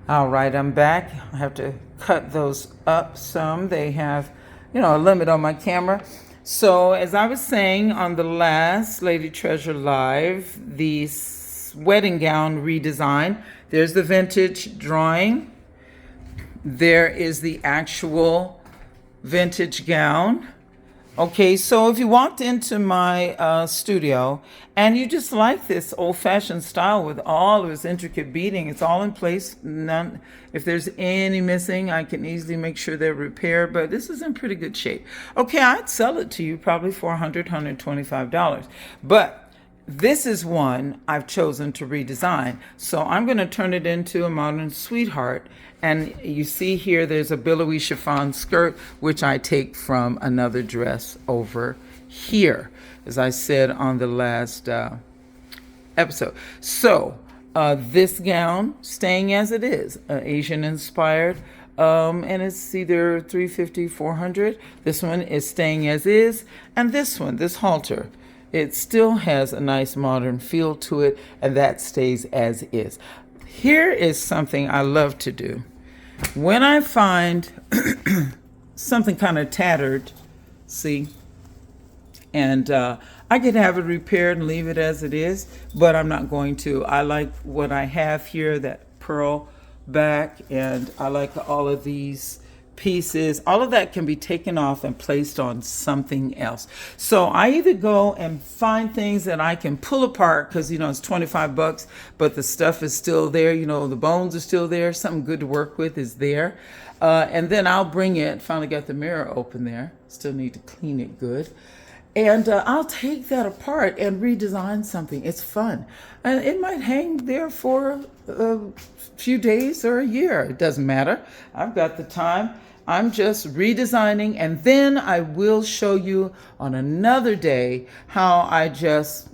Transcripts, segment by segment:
All right, I'm back. I have to cut those up some. They have, a limit on my camera. So, as I was saying on the last Lady Treasure Live, the wedding gown redesign, there's the vintage drawing. There is the actual vintage gown. Okay, so if you walked into my studio and you just like this old-fashioned style with all of its intricate beading, it's all in place. None, if there's any missing, I can easily make sure they're repaired. But this is in pretty good shape. Okay, I'd sell it to you probably for $125. But this is one I've chosen to redesign. So I'm going to turn it into a modern sweetheart. And you see here there's a billowy chiffon skirt, which I take from another dress over here, as I said on the last episode. So this gown, staying as it is, Asian inspired, and it's either 350, 400. This one is staying as is, and this one, this halter, it still has a nice modern feel to it, and that stays as is. Here is something I love to do. When I find something kind of tattered, see, and I could have it repaired and leave it as it is, but I'm not going to. I like what I have here, that pearl back, and I like all of these pieces. All of that can be taken off and placed on something else. So I either go and find things that I can pull apart because it's 25 bucks, but the stuff is still there, the bones are still there, something good to work with is there. And then I'll bring it, finally got the mirror open there, still need to clean it good. And I'll take that apart and redesign something. It's fun. And it might hang there for a few days or a year. It doesn't matter. I've got the time. I'm just redesigning. And then I will show you on another day how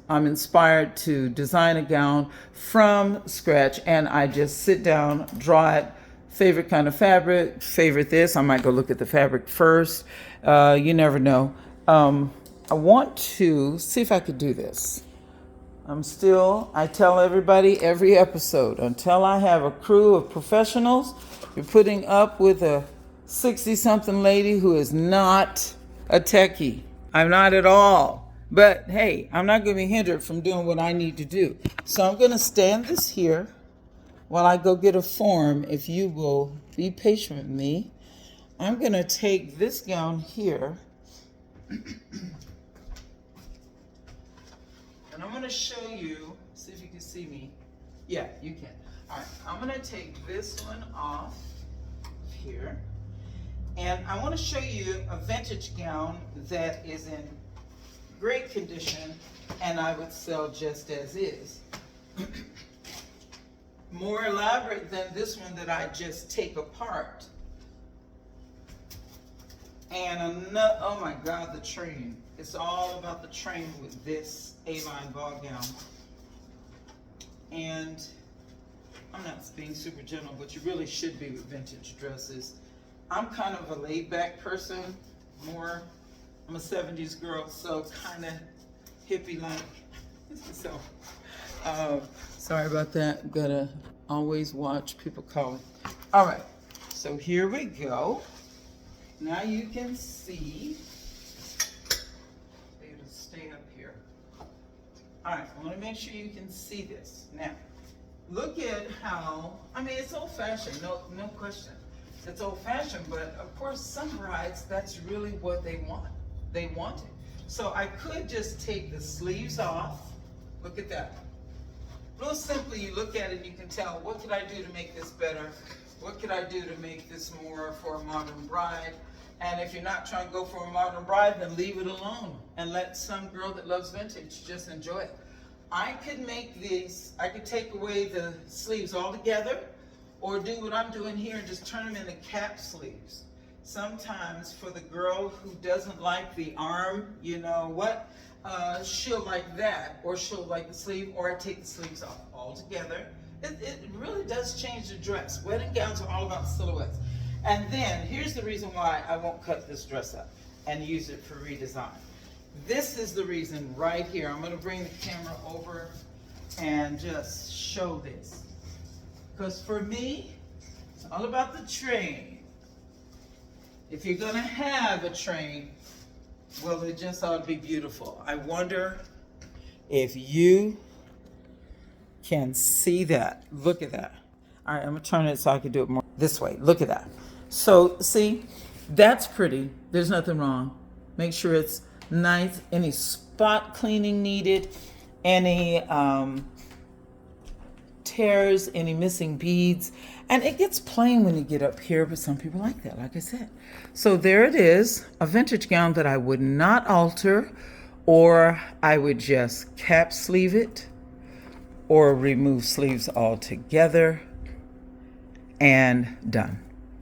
I'm inspired to design a gown from scratch. And I just sit down, draw it, favorite kind of fabric, favorite this. I might go look at the fabric first. You never know. I want to see if I could do this. I tell everybody every episode, until I have a crew of professionals, you're putting up with a 60-something lady who is not a techie. I'm not at all. But hey, I'm not going to be hindered from doing what I need to do. So I'm going to stand this here while I go get a form, if you will be patient with me. I'm going to take this gown here. And I'm going to show you, see if you can see me. Yeah, you can. All right, I'm going to take this one off here. And I want to show you a vintage gown that is in great condition and I would sell just as is. More elaborate than this one that I just take apart. And oh my God, the train. It's all about the train with this A-line ball gown. And I'm not being super gentle, but you really should be with vintage dresses. I'm kind of a laid-back person, I'm a 70s girl, so kind of hippie-like. So, sorry about that. Gotta always watch people calling. All right, so here we go. Now you can see. It'll stay up here. All right, I want to make sure you can see this. Now, look at how, it's old-fashioned, no question. It's old-fashioned, but of course some brides, that's really what they want. They want it. So I could just take the sleeves off. Look at that. Real simply, you look at it and you can tell, what could I do to make this better? What could I do to make this more for a modern bride? And if you're not trying to go for a modern bride, then leave it alone and let some girl that loves vintage just enjoy it. I could make these, I could take away the sleeves altogether, or do what I'm doing here and just turn them into cap sleeves. Sometimes for the girl who doesn't like the arm, she'll like that, or she'll like the sleeve, or I take the sleeves off altogether. It really does change the dress. Wedding gowns are all about silhouettes. And then, here's the reason why I won't cut this dress up and use it for redesign. This is the reason right here. I'm going to bring the camera over and just show this. Because for me, all about the train. If you're gonna have a train, well, it just ought to be beautiful. I wonder if you can see that. Look at that. All right, I'm gonna turn it so I can do it more this way. Look at that. So see, that's pretty. There's nothing wrong. Make sure it's nice. Any spot cleaning needed, any tears, any missing beads, and it gets plain when you get up here, but some people like that, like I said. So there it is, a vintage gown that I would not alter, or I would just cap sleeve it or remove sleeves altogether, and done.